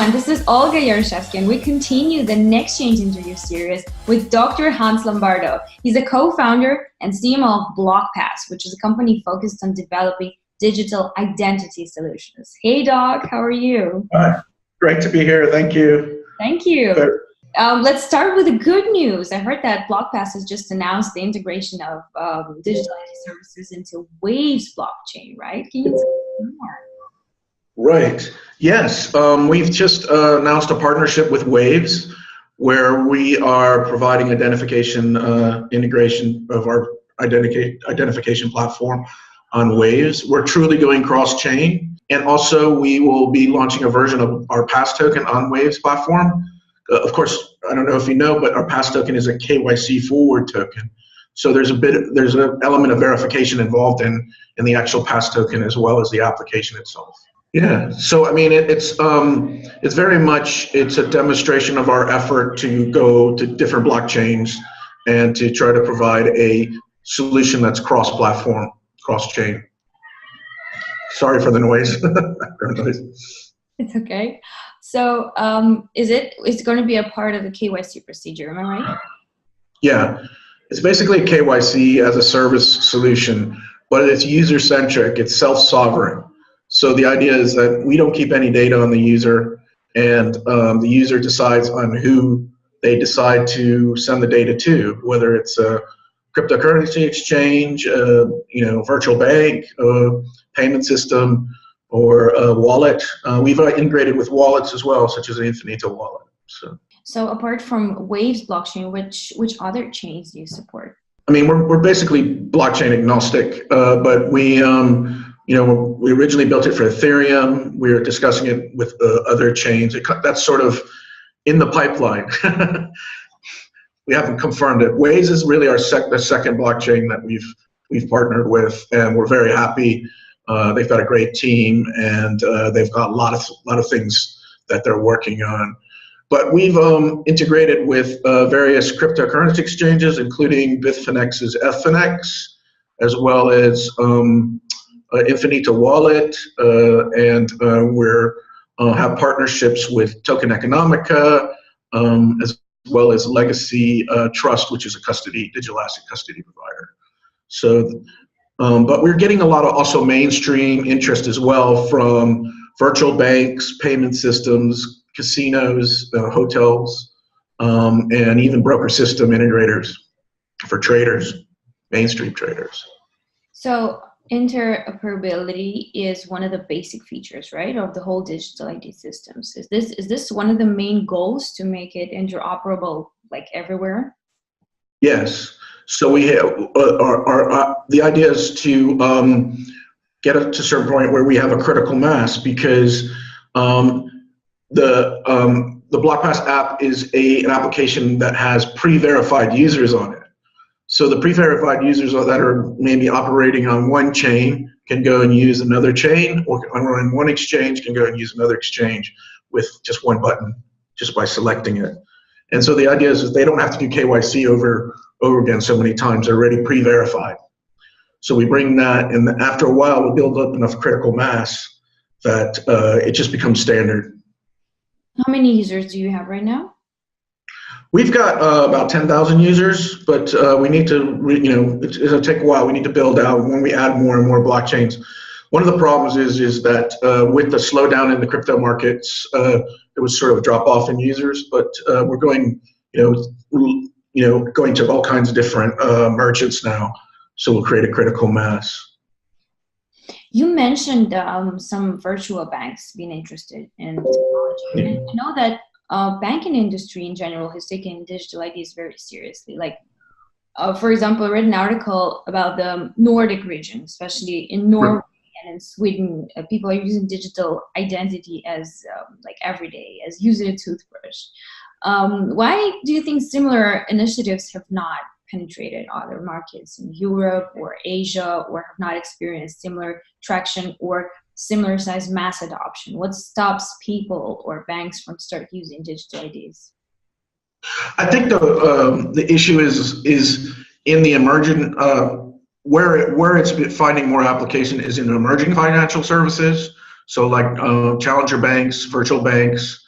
everyone, this is Olga Yaroshevsky, and we continue the NexChange Interview series with Dr. Hans Lombardo. He's a co-founder and CMO of Blockpass, which is a company focused on developing digital identity solutions. Hey, Doc, how are you? Hi, great to be here. Thank you. Thank you. Let's start with the good news. I heard that Blockpass has just announced the integration of digital ID services into Waves blockchain, right? Can you tell me more? Right. Yes. We've just announced a partnership with Waves, where we are providing identification integration of our identification platform on Waves. We're truly going cross-chain, and also we will be launching a version of our pass token on Waves platform. Of course, I don't know if you know, but our pass token is a KYC-forward token. So there's an element of verification involved in the actual pass token as well as the application itself. Yeah, so I mean, it's very much, it's a demonstration of our effort to go to different blockchains and to try to provide a solution that's cross-platform, cross-chain. Sorry for the noise. It's okay. So it's going to be a part of the KYC procedure, am I right? Yeah, it's basically a KYC as a service solution, but it's user-centric, it's self-sovereign. So the idea is that we don't keep any data on the user, and the user decides on who they decide to send the data to, whether it's a cryptocurrency exchange, virtual bank, payment system, or a wallet. We've integrated with wallets as well, such as the Infinito wallet. So apart from Waves blockchain, which other chains do you support? I mean, we're basically blockchain agnostic, but we originally built it for Ethereum. We're discussing it with other chains. That's sort of in the pipeline. We haven't confirmed it. Waves is really the second blockchain that we've partnered with, and we're very happy. They've got a great team, and they've got a lot of things that they're working on. But we've integrated with various cryptocurrency exchanges, including Bitfinex's Ffinex, as well as Infinito Wallet, and we're have partnerships with Token Economica, as well as Legacy Trust, which is a digital asset custody provider. So, but we're getting a lot of also mainstream interest as well from virtual banks, payment systems, casinos, hotels, and even broker system integrators for traders, mainstream traders. So interoperability is one of the basic features, right, of the whole digital ID systems. Is this one of the main goals, to make it interoperable like everywhere? Yes. So we have the idea is to get up to a certain point where we have a critical mass, because the Blockpass app is an application that has pre-verified users on it. So the pre-verified users that are maybe operating on one chain can go and use another chain, or on one exchange can go and use another exchange with just one button, just by selecting it. And so the idea is that they don't have to do KYC over again so many times. They're already pre-verified. So we bring that, and after a while we'll build up enough critical mass that it just becomes standard. How many users do you have right now? We've got about 10,000 users, but we need to, it'll take a while. We need to build out when we add more and more blockchains. One of the problems is that with the slowdown in the crypto markets, there was sort of a drop off in users, but we're going, going to all kinds of different merchants now. So we'll create a critical mass. You mentioned some virtual banks being interested in technology. I know that banking industry in general has taken digital IDs very seriously. Like, for example, I read an article about the Nordic region, especially in Norway and in Sweden. People are using digital identity as like every day, as using a toothbrush. Why do you think similar initiatives have not penetrated other markets in Europe or Asia, or have not experienced similar traction or similar size mass adoption? What stops people or banks from start using digital IDs? I think the issue is in the emerging, where it's finding more application is in emerging financial services. So like challenger banks, virtual banks,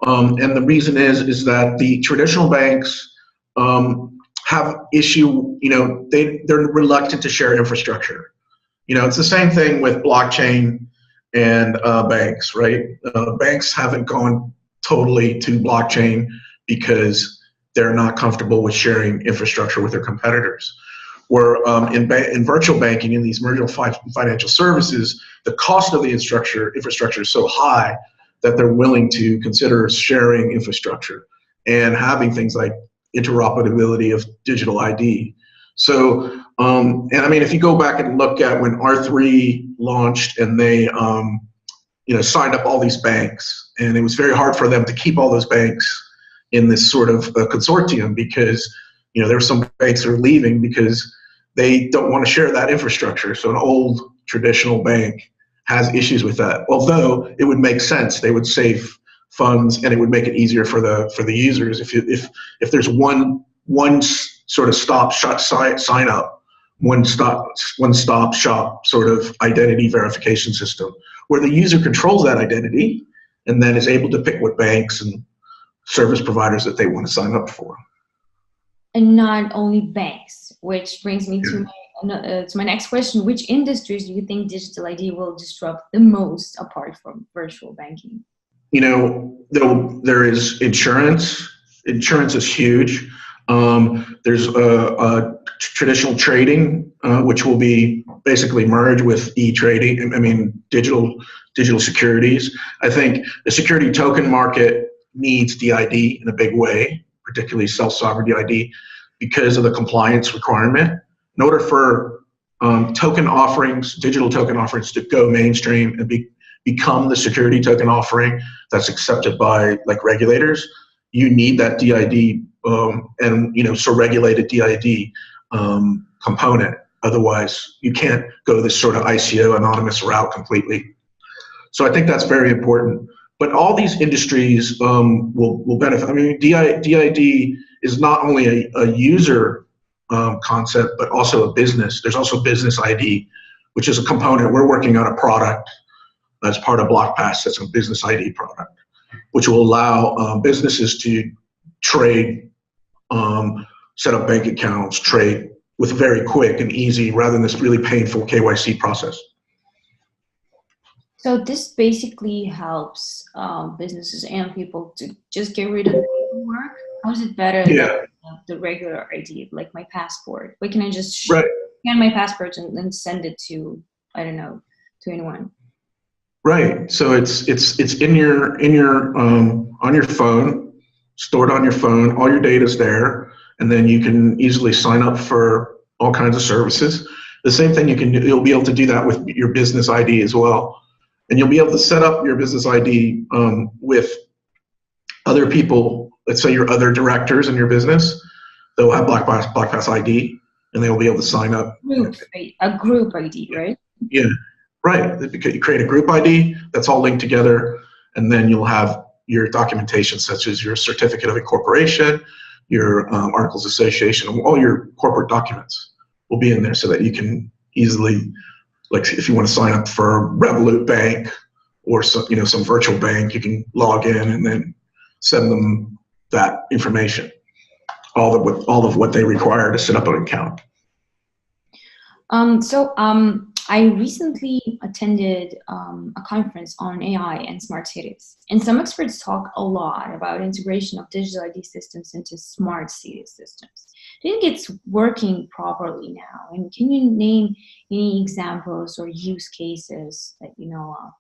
And the reason is that the traditional banks have issue, they're reluctant to share infrastructure. It's the same thing with blockchain and banks, right? Banks haven't gone totally to blockchain because they're not comfortable with sharing infrastructure with their competitors. Where in virtual banking, in these virtual financial services, the cost of the infrastructure is so high that they're willing to consider sharing infrastructure and having things like interoperability of digital ID. So, and I mean, if you go back and look at when R3 launched and they, signed up all these banks, and it was very hard for them to keep all those banks in this sort of consortium because, there were some banks that are leaving because they don't want to share that infrastructure. So an old traditional bank has issues with that. Although it would make sense, they would save funds and it would make it easier for the users if there's one sort of stop shop sign up, one stop shop sort of identity verification system where the user controls that identity and then is able to pick what banks and service providers that they want to sign up for. And not only banks, which brings me to my next question. Which industries do you think digital ID will disrupt the most apart from virtual banking? There is insurance. Insurance is huge. There's traditional trading, which will be basically merged with e-trading. I mean, digital securities. I think the security token market needs DID in a big way, particularly self-sovereign DID, because of the compliance requirement. In order for digital token offerings to go mainstream and become the security token offering that's accepted by regulators, you need that DID so regulated DID component. Otherwise, you can't go this sort of ICO anonymous route completely. So I think that's very important. But all these industries will benefit. I mean, DID is not only a user concept, but also a business. There's also business ID, which is a component. We're working on a product as part of Blockpass that's a business ID product, which will allow businesses to trade, set up bank accounts, trade with very quick and easy rather than this really painful KYC process. So this basically helps businesses and people to just get rid of the paperwork. How is it better than the regular ID, like my passport? Why can I just scan my passport and then send it to, I don't know, to anyone? Right. So it's in your on your phone, stored on your phone. All your data's there, and then you can easily sign up for all kinds of services. The same thing you'll be able to do that with your business ID as well. And you'll be able to set up your business ID with other people. Let's say your other directors in your business. They'll have Blockpass ID, and they will be able to sign up. A group ID, right? Yeah, right. Because you create a group ID that's all linked together, and then you'll have your documentation, such as your certificate of incorporation, your articles of association, all your corporate documents will be in there, so that you can easily. Like if you want to sign up for Revolut Bank or some virtual bank, you can log in and then send them that information, all of what they require to set up an account. I recently attended a conference on AI and smart cities, and some experts talk a lot about integration of digital ID systems into smart city systems. Do you think it's working properly now? And can you name any examples or use cases that you know of?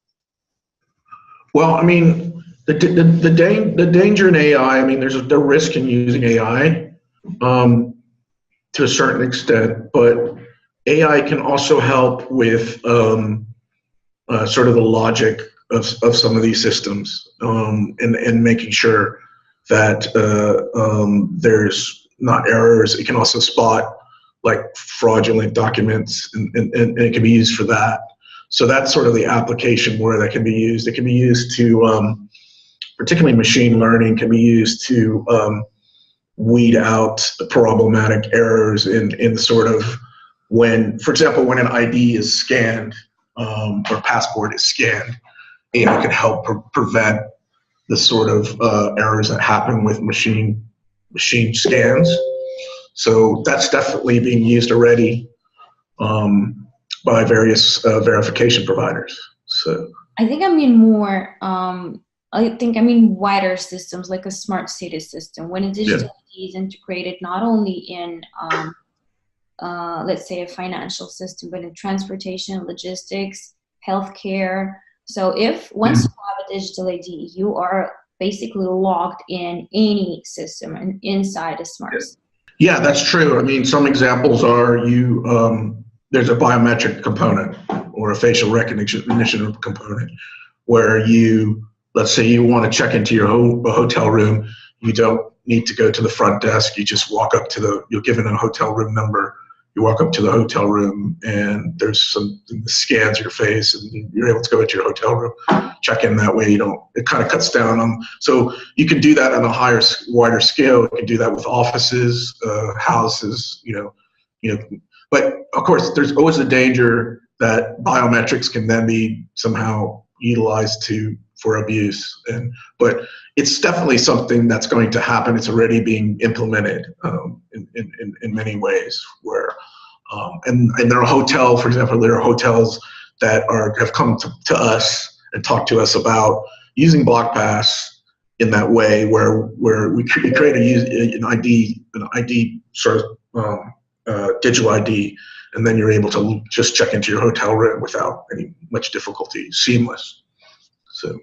Well, I mean, the danger in AI. I mean, there's a risk in using AI to a certain extent, but AI can also help with sort of the logic of some of these systems and making sure that there's not errors. It can also spot like fraudulent documents and it can be used for that. So that's sort of the application where that can be used. It can be used to, particularly machine learning, can be used to weed out problematic errors in sort of for example, when an ID is scanned or passport is scanned, AI can help prevent the sort of errors that happen with machine scans. So that's definitely being used already by various verification providers. So I think I mean more. I think I mean wider systems like a smart city system. When a digital ID is integrated not only in let's say a financial system, but in transportation, logistics, healthcare. So if once you have a digital ID, you are basically logged in any system and inside a smart system. Yeah, that's true. I mean, some examples are there's a biometric component or a facial recognition component where let's say you want to check into your hotel room. You don't need to go to the front desk. You just walk up to you're given a hotel room number. You walk up to the hotel room and there's something that scans your face and you're able to go into your hotel room, check in that way. It kind of cuts down on, so you can do that on a wider scale. You can do that with offices, houses, but of course there's always the danger that biometrics can then be somehow utilized for abuse. But it's definitely something that's going to happen. It's already being implemented in many ways. Where and there are for example, there are hotels that have come to us and talked to us about using Blockpass in that way, where we create an ID sort of digital ID, and then you're able to just check into your hotel room without much difficulty, seamless. So,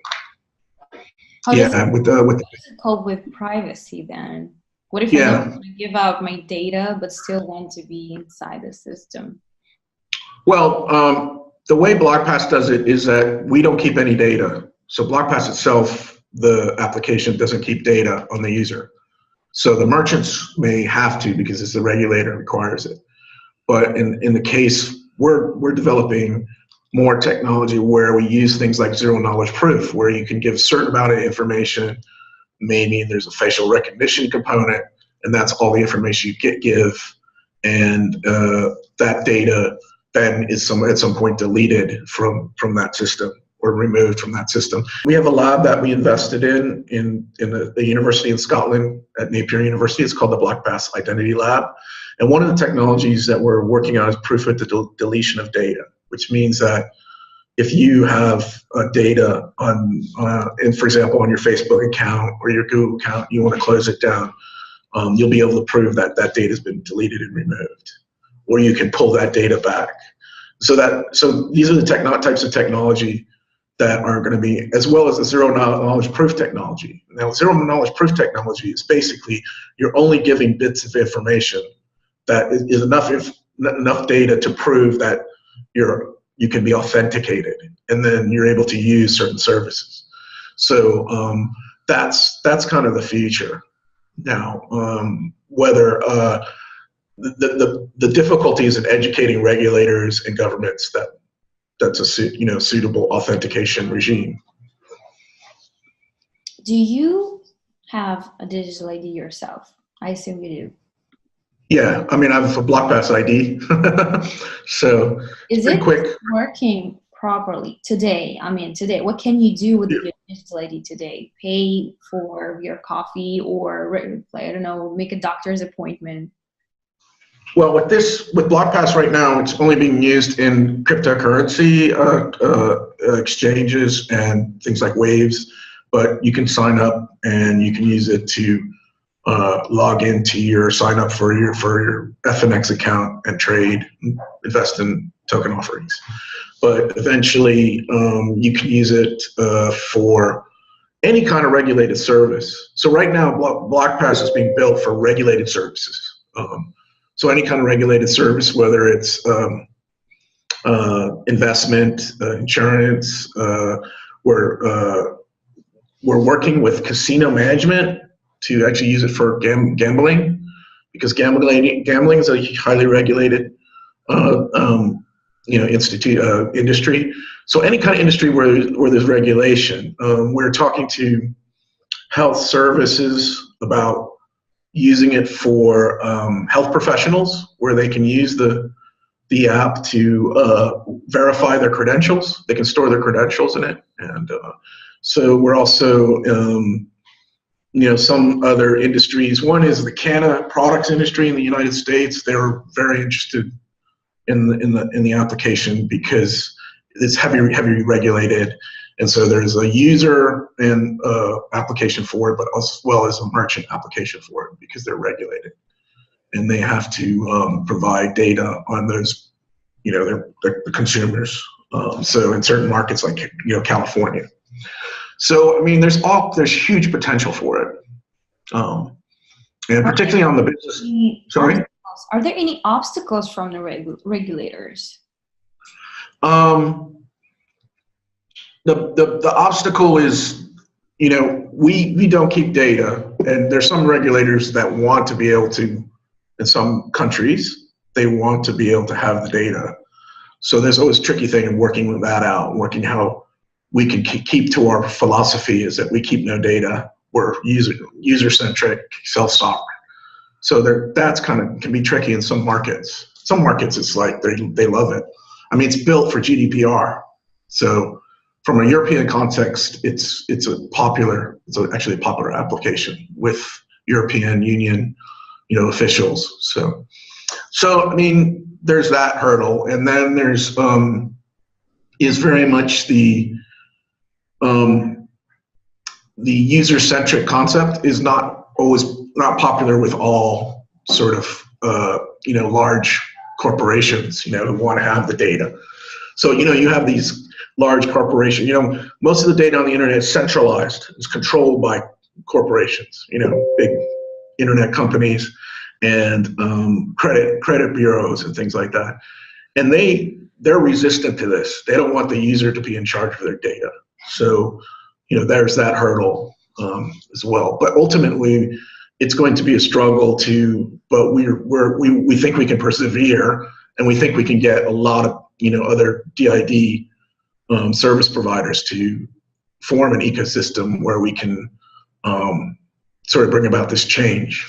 How does it cope with privacy then? What if I don't want to give out my data but still want to be inside the system? Well, the way Blockpass does it is that we don't keep any data. So Blockpass itself, the application, doesn't keep data on the user. So the merchants may have to because it's the regulator requires it. But in the case we're developing more technology where we use things like zero knowledge proof, where you can give a certain amount of information. Maybe there's a facial recognition component, and that's all the information you give, and that data then is at some point deleted from that system or removed from that system. We have a lab that we invested in a university in Scotland at Napier University. It's called the Blockpass Identity Lab, and one of the technologies that we're working on is proof with the deletion of data, which means that if you have data on, for example, on your Facebook account or your Google account, you want to close it down, you'll be able to prove that that data has been deleted and removed, or you can pull that data back. So these are the types of technology that are going to be, as well as the zero knowledge proof technology. Now, zero knowledge proof technology is basically you're only giving bits of information that is enough data to prove that you can be authenticated, and then you're able to use certain services. So that's kind of the future. Now, whether the difficulties in educating regulators and governments that's a suitable authentication regime. Do you have a digital ID yourself? I assume you do. Yeah, I mean, I have a Blockpass ID, so is it quick. Working properly today? I mean, today, what can you do with the digital ID today? Pay for your coffee, or I don't know, make a doctor's appointment? Well, with Blockpass right now, it's only being used in cryptocurrency exchanges and things like Waves, but you can sign up and you can use it to log into sign up for your FNX account and trade, invest in token offerings. But eventually, you can use it for any kind of regulated service. So right now, Blockpass is being built for regulated services. So any kind of regulated service, whether it's investment, insurance, we're working with casino management to actually use it for gambling, because gambling is a highly regulated industry. So any kind of industry where there's regulation, we're talking to health services about using it for health professionals, where they can use the app to verify their credentials. They can store their credentials in it, and So we're also, some other industries. One is the cannabis products industry in the United States. They're very interested in the application because it's heavily regulated, and so there's a user and application for it, but as well as a merchant application for it because they're regulated, and they have to provide data on those, the consumers. So in certain markets like California. So I mean, there's huge potential for it, and particularly on the business. Sorry. Are there any obstacles from the regulators? The obstacle is, we don't keep data, and there's some regulators that want to be able to, in some countries, they want to be able to have the data. So there's always a tricky thing in working that out, working how we can keep to our philosophy is that we keep no data. We're user-centric, self-sovereign. So that's can be tricky in some markets. Some markets, it's like they love it. I mean, it's built for GDPR. So from a European context, it's actually a popular application with European Union, officials. So I mean, there's that hurdle, and then there's is very much the user-centric concept is not popular with all sort of large corporations who want to have the data. So you have these large corporations. Most of the data on the internet is centralized. It's controlled by corporations. Big internet companies and credit bureaus and things like that. And they're resistant to this. They don't want the user to be in charge of their data. So there's that hurdle as well. But ultimately, it's going to be a struggle but we think we can persevere, and we think we can get a lot of other DID service providers to form an ecosystem where we can sort of bring about this change.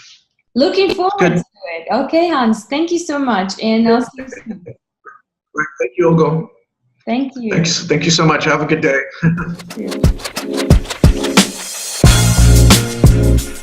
Looking forward to it. Okay, Hans, thank you so much, and I'll see you soon. Thank you, Olga. Thank you. Thanks. Thank you so much. Have a good day. Thank you.